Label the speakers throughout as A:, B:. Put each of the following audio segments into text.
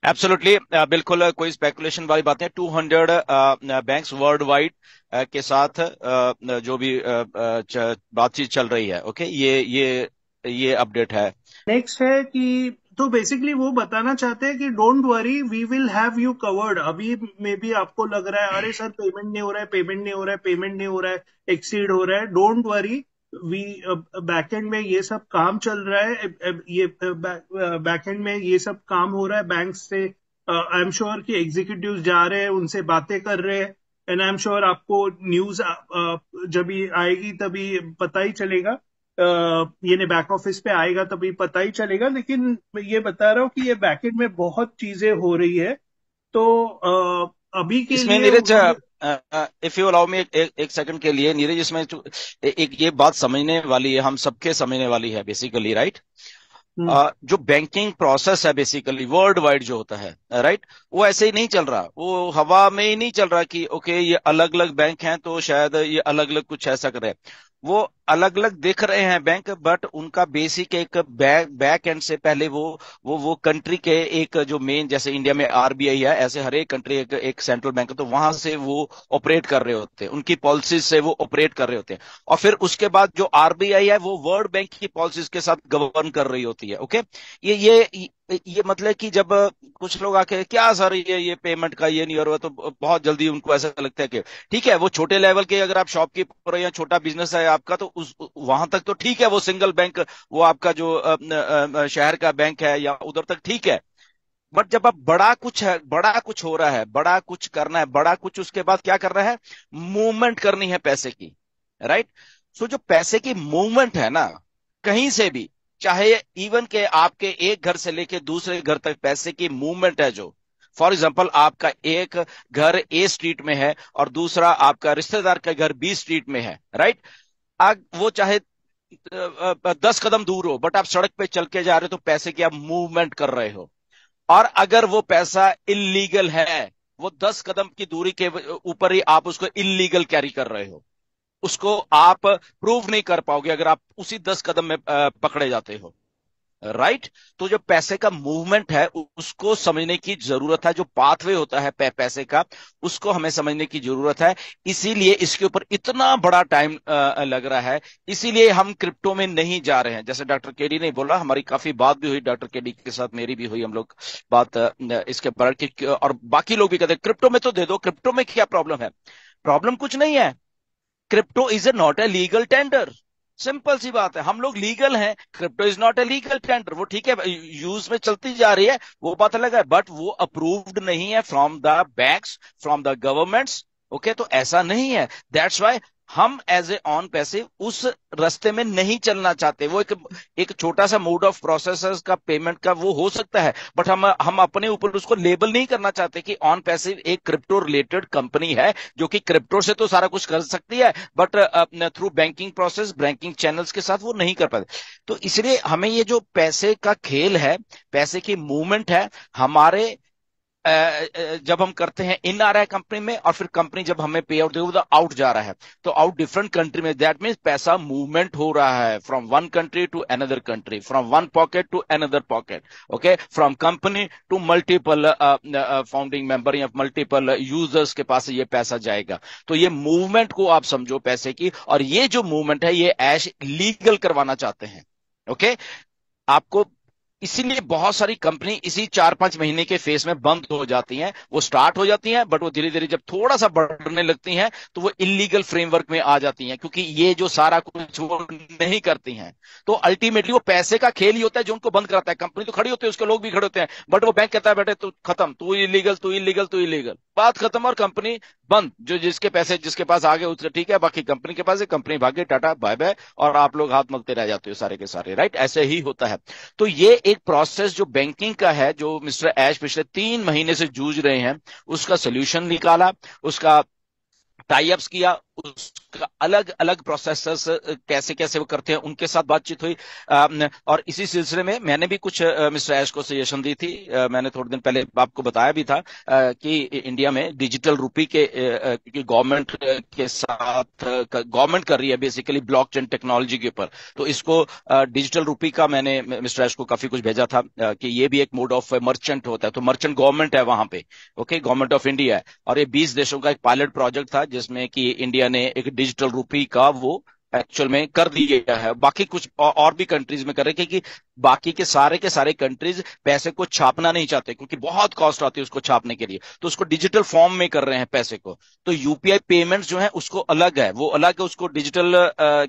A: Absolutely, बिल्कुल कोई speculation वाली बातें। 200 बैंक्स वर्ल्ड वाइड के साथ जो भी बातचीत चल रही है। ओके, ये अपडेट है।
B: नेक्स्ट है कि तो बेसिकली वो बताना चाहते हैं कि don't worry, we will have you covered. अभी में भी आपको लग रहा है अरे सर पेमेंट नहीं हो रहा है, पेमेंट नहीं हो रहा है, पेमेंट नहीं हो रहा है, एक्सीड हो रहा है, डोंट वरी। वी बैकएंड में ये सब काम चल रहा है। ये बैकएंड में ये सब काम हो रहा है बैंक से। आई एम श्योर कि एग्जीक्यूटिव जा रहे हैं, उनसे बातें कर रहे हैं। एंड आई एम श्योर आपको न्यूज जब भी आएगी तभी पता ही चलेगा। ये बैक ऑफिस पे आएगा तभी पता ही चलेगा। लेकिन मैं ये बता रहा हूँ कि ये बैकएंड में बहुत चीजें हो रही है। तो अभी के
A: इसमें
B: लिए
A: नीरज,
B: उन्होंने।
A: इफ यू अलाउ मी, एक सेकंड के लिए नीरज, इसमें एक ये बात समझने वाली है, हम सबके समझने वाली है बेसिकली, राइट।
B: हम्म,
A: जो बैंकिंग प्रोसेस है बेसिकली वर्ल्ड वाइड जो होता है, राइट, वो ऐसे ही नहीं चल रहा, वो हवा में ही नहीं चल रहा कि ओके ये अलग अलग बैंक हैं तो शायद ये अलग अलग कुछ ऐसा करे। वो अलग अलग दिख रहे हैं बैंक, बट उनका बेसिक एक बैक एंड से पहले वो कंट्री के एक जो मेन, जैसे इंडिया में आरबीआई है, ऐसे हर एक कंट्री एक सेंट्रल बैंक है, तो वहां से वो ऑपरेट कर रहे होते हैं, उनकी पॉलिसीज से वो ऑपरेट कर रहे होते हैं। और फिर उसके बाद जो आरबीआई है वो वर्ल्ड बैंक की पॉलिसीज के साथ गवर्न कर रही होती है। ओके, ये मतलब कि जब कुछ लोग आके क्या सर ये पेमेंट का ये नहीं हो रहा, तो बहुत जल्दी उनको ऐसा लगता है कि ठीक है, वो छोटे लेवल के अगर आप शॉपकीपर या छोटा बिजनेस है आपका, तो उस वहां तक तो ठीक है, वो सिंगल बैंक, वो आपका जो शहर का बैंक है या उधर तक ठीक है। बट जब अब बड़ा कुछ है, बड़ा कुछ हो रहा है, बड़ा कुछ करना है, बड़ा कुछ उसके बाद क्या करना है, मूवमेंट करनी है पैसे की, राइट। सो जो पैसे की मूवमेंट है ना, कहीं से भी, चाहे इवन के आपके एक घर से लेके दूसरे घर तक पैसे की मूवमेंट है जो, फॉर एग्जाम्पल आपका एक घर ए स्ट्रीट में है और दूसरा आपका रिश्तेदार का घर बी स्ट्रीट में है, राइट। आग वो चाहे 10 कदम दूर हो, बट आप सड़क पे चल के जा रहे हो, तो पैसे की आप मूवमेंट कर रहे हो। और अगर वो पैसा इलीगल है, वो 10 कदम की दूरी के ऊपर ही आप उसको इलीगल कैरी कर रहे हो, उसको आप प्रूव नहीं कर पाओगे अगर आप उसी 10 कदम में पकड़े जाते हो, राइट। तो जो पैसे का मूवमेंट है उसको समझने की जरूरत है, जो पाथवे होता है पैसे का, उसको हमें समझने की जरूरत है। इसीलिए इसके ऊपर इतना बड़ा टाइम लग रहा है। इसीलिए हम क्रिप्टो में नहीं जा रहे हैं। जैसे डॉक्टर केडी ने बोला, हमारी काफी बात भी हुई डॉक्टर केडी के साथ, मेरी भी हुई, हम लोग बात इसके बारे की, और बाकी लोग भी कहते हैं क्रिप्टो में तो दे दो, क्रिप्टो में क्या प्रॉब्लम है। प्रॉब्लम कुछ नहीं है। Crypto is a not a legal tender. Simple सी बात है, हम लोग लीगल हैं, crypto is not a legal tender. वो ठीक है, यूज में चलती जा रही है, वो बात अलग है, बट वो अप्रूव्ड नहीं है from the banks, from the governments. Okay, तो ऐसा नहीं है। दैट्स वाई हम एज ए ऑन पैसे उस रास्ते में नहीं चलना चाहते। वो एक छोटा सा मोड ऑफ प्रोसेस का पेमेंट का वो हो सकता है, बट हम अपने ऊपर उसको लेबल नहीं करना चाहते कि ऑन पैसिव एक क्रिप्टो रिलेटेड कंपनी है, जो कि क्रिप्टो से तो सारा कुछ कर सकती है, but through banking process, banking channels के साथ वो नहीं कर पाते। तो इसलिए हमें ये जो पैसे का खेल है, पैसे की मूवमेंट है, हमारे जब हम करते हैं इन आ रहा है कंपनी में, और फिर कंपनी जब हमें पे आउट देगी तो आउट जा रहा है, तो आउट डिफरेंट कंट्री में, दैट मीन्स पैसा मूवमेंट हो रहा है from one country to another country, from one pocket to another pocket. Okay, from company to multiple founding member या मल्टीपल यूजर्स के पास ये पैसा जाएगा। तो ये मूवमेंट को आप समझो पैसे की, और ये जो मूवमेंट है ये ऐश लीगल करवाना चाहते हैं। ओके, आपको, इसीलिए बहुत सारी कंपनी इसी 4-5 महीने के फेस में बंद हो जाती हैं। वो स्टार्ट हो जाती हैं, बट वो धीरे धीरे जब थोड़ा सा बढ़ने लगती हैं तो वो इलीगल फ्रेमवर्क में आ जाती हैं, क्योंकि ये जो सारा कुछ वो नहीं करती हैं। तो अल्टीमेटली वो पैसे का खेल ही होता है जो उनको बंद कराता है। कंपनी तो खड़ी होती है, उसके लोग भी खड़े होते हैं, बट वो बैंक कहता है बेटे तू खत्म, तू इलीगल, तू इलीगल, तू इलीगल, बात खत्म, और कंपनी बंद। जो जिसके पैसे जिसके पास आ गए उसके ठीक है, बाकी कंपनी के पास है, कंपनी भागे, टाटा बाय बाय, और आप लोग हाथ मलते रह जाते हो सारे के सारे, राइट। ऐसे ही होता है। तो ये एक प्रोसेस जो बैंकिंग का है, जो मिस्टर ऐश पिछले 3 महीने से जूझ रहे हैं, उसका सोल्यूशन निकाला, उसका टाई अप्स किया, उसका अलग अलग प्रोसेसर्स कैसे कैसे वो करते हैं, उनके साथ बातचीत हुई। और इसी सिलसिले में मैंने भी कुछ मिस्टर ऐश को सजेशन दी थी। मैंने थोड़े दिन पहले आपको बताया भी था कि इंडिया में डिजिटल रुपी के क्योंकि गवर्नमेंट के साथ गवर्नमेंट कर रही है बेसिकली ब्लॉकचेन टेक्नोलॉजी के ऊपर। तो इसको डिजिटल रुपी का मैंने मिस्टर ऐश को काफी कुछ भेजा था कि ये भी एक मोड ऑफ मर्चेंट होता है। तो मर्चेंट गवर्नमेंट है वहां पे, ओके, गवर्नमेंट ऑफ इंडिया है। और ये 20 देशों का एक पायलट प्रोजेक्ट था जिसमें कि इंडिया ने एक डिजिटल रुपी का वो एक्चुअल में कर दिया है। बाकी कुछ और भी कंट्रीज में कर रहे हैं, क्योंकि बाकी के सारे कंट्रीज पैसे को छापना नहीं चाहते क्योंकि बहुत कॉस्ट आती है उसको छापने के लिए, तो उसको डिजिटल फॉर्म में कर रहे हैं पैसे को। तो यूपीआई पेमेंट्स जो है उसको अलग है, वो अलग है, उसको डिजिटल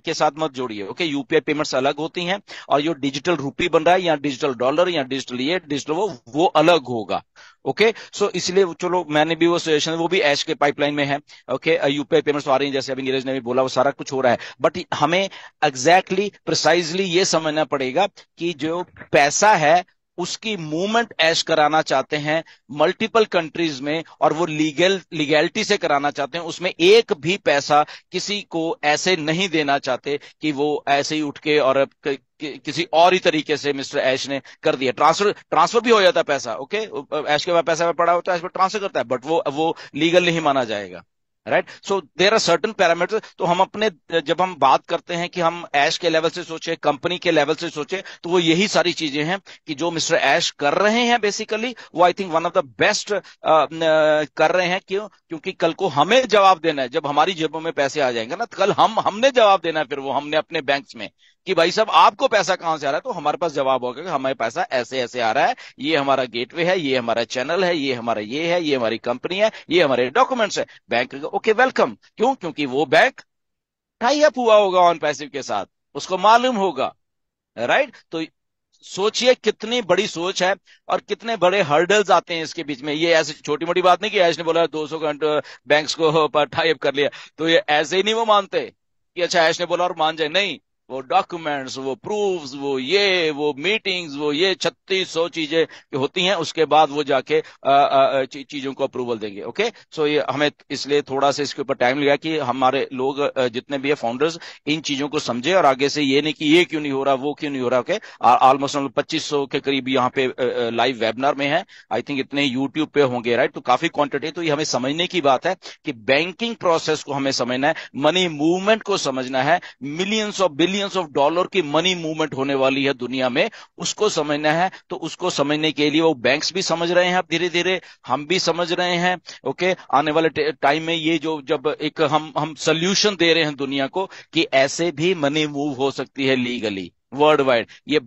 A: के साथ मत जोड़िए, ओके। यूपीआई पेमेंट्स अलग होती हैं, और जो डिजिटल रुपी बन रहा है या डिजिटल डॉलर या डिजिटल ये डिजिटल वो अलग होगा, ओके। सो इसलिए चलो मैंने भी वो सजेशन, वो भी ऐश के पाइपलाइन में है, ओके। यूपीआई पेमेंट्स आ रही हैं, जैसे अभी नीरज ने भी बोला, वो सारा कुछ हो रहा है। बट हमें एग्जैक्टली प्रिसाइजली ये समझना पड़ेगा कि जो पैसा है उसकी मूवमेंट ऐश कराना चाहते हैं मल्टीपल कंट्रीज में, और वो लीगैलिटी से कराना चाहते हैं। उसमें एक भी पैसा किसी को ऐसे नहीं देना चाहते कि वो ऐसे ही उठ के और किसी और ही तरीके से मिस्टर ऐश ने कर दिया। ट्रांसफर भी हो जाता है पैसा, ओके। ऐश के पास पैसा पड़ा होता है, ऐश पर ट्रांसफर करता है, बट वो लीगल नहीं माना जाएगा, right. So there are certain parameters. तो हम अपने जब हम बात करते हैं कि हम ऐश के लेवल से सोचे, कंपनी के लेवल से सोचे, तो वो यही सारी चीजें हैं कि जो मिस्टर ऐश कर रहे हैं बेसिकली, वो I think one of the best कर रहे हैं। क्यों? क्योंकि कल को हमें जवाब देना है, जब हमारी जेबों में पैसे आ जाएंगे ना, तो कल हमने जवाब देना है, फिर वो हमने अपने बैंक्स में कि भाई साहब आपको पैसा कहां से आ रहा है, तो हमारे पास जवाब होगा कि हमारे पैसा ऐसे ऐसे आ रहा है, ये हमारा गेटवे है, ये हमारा चैनल है, ये हमारा ये है, ये हमारी कंपनी है, ये हमारे डॉक्यूमेंट्स है। Bank okay welcome. क्यों? क्योंकि वो बैंक टाई अप हुआ होगा ऑन पैसिव के साथ, उसको मालूम होगा, राइट। तो सोचिए कितनी बड़ी सोच है और कितने बड़े हर्डल्स आते हैं इसके बीच में। ये ऐसी छोटी मोटी बात नहीं कि ऐश ने बोला 200 घंटे बैंक्स को टाई अप कर लिया, तो ये ऐसे ही नहीं वो मानते कि अच्छा ऐश ने बोला और मान जाए, नहीं। वो डॉक्यूमेंट्स, वो प्रूफ्स, वो मीटिंग्स, वो ये 3600 चीजें होती हैं, उसके बाद वो जाके चीजों को अप्रूवल देंगे, ओके। सो ये हमें इसलिए थोड़ा सा इसके ऊपर टाइम लगा कि हमारे लोग जितने भी है फाउंडर्स इन चीजों को समझे, और आगे से ये नहीं कि ये क्यों नहीं हो रहा, वो क्यों नहीं हो रहा, ओके। ऑलमोस्ट 2500 के करीब यहाँ पे लाइव वेबिनार में है, आई थिंक इतने यूट्यूब पे होंगे, राइट। तो काफी क्वांटिटी। तो ये हमें समझने की बात है कि बैंकिंग प्रोसेस को हमें समझना है, मनी मूवमेंट को समझना है, millions of billions of dollar की मनी मूवमेंट होने वाली है दुनिया में, उसको समझना है। तो उसको समझने के लिए वो बैंक्स भी समझ रहे हैं, अब धीरे धीरे हम भी समझ रहे हैं, ओके। आने वाले टाइम में ये जो जब एक हम सोल्यूशन दे रहे हैं दुनिया को कि ऐसे भी मनी मूव हो सकती है लीगली वर्ल्ड वाइड, ये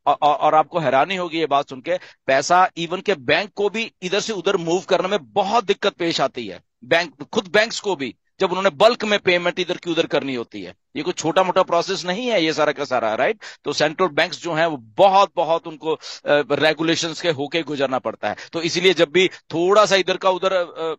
A: और आपको हैरानी होगी ये बात सुन के, पैसा इवन के बैंक को भी इधर से उधर मूव करने में बहुत दिक्कत पेश आती है, खुद बैंक्स को भी, जब उन्होंने बल्क में पेमेंट इधर की उधर करनी होती है। ये कोई छोटा मोटा प्रोसेस नहीं है ये सारा का सारा, राइट। तो सेंट्रल बैंक्स जो हैं वो बहुत बहुत उनको रेगुलेशंस के होके गुजरना पड़ता है। तो इसीलिए जब भी थोड़ा सा इधर का उधर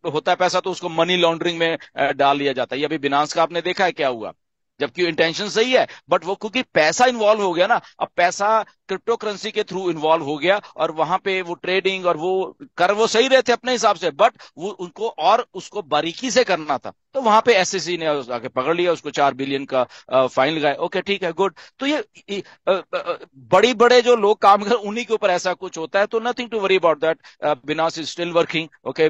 A: होता है पैसा, तो उसको मनी लॉन्ड्रिंग में डाल लिया जाता है। ये अभी बिनांस का आपने देखा है क्या हुआ, जबकि इंटेंशन सही है, बट वो क्योंकि पैसा इन्वॉल्व हो गया ना, अब पैसा क्रिप्टो करेंसी के थ्रू इन्वॉल्व हो गया, और वहां पे वो ट्रेडिंग और वो सही रहे थे अपने हिसाब से, बट वो उनको और उसको बारीकी से करना था, तो वहां पे एसएससी ने आके पकड़ लिया उसको, 4 बिलियन का फाइन लगाया। ओके ठीक है, गुड। तो ये बड़ी बड़े जो लोग काम कर उन्हीं के ऊपर ऐसा कुछ होता है, तो nothing to worry about that. Binance is still working, okay.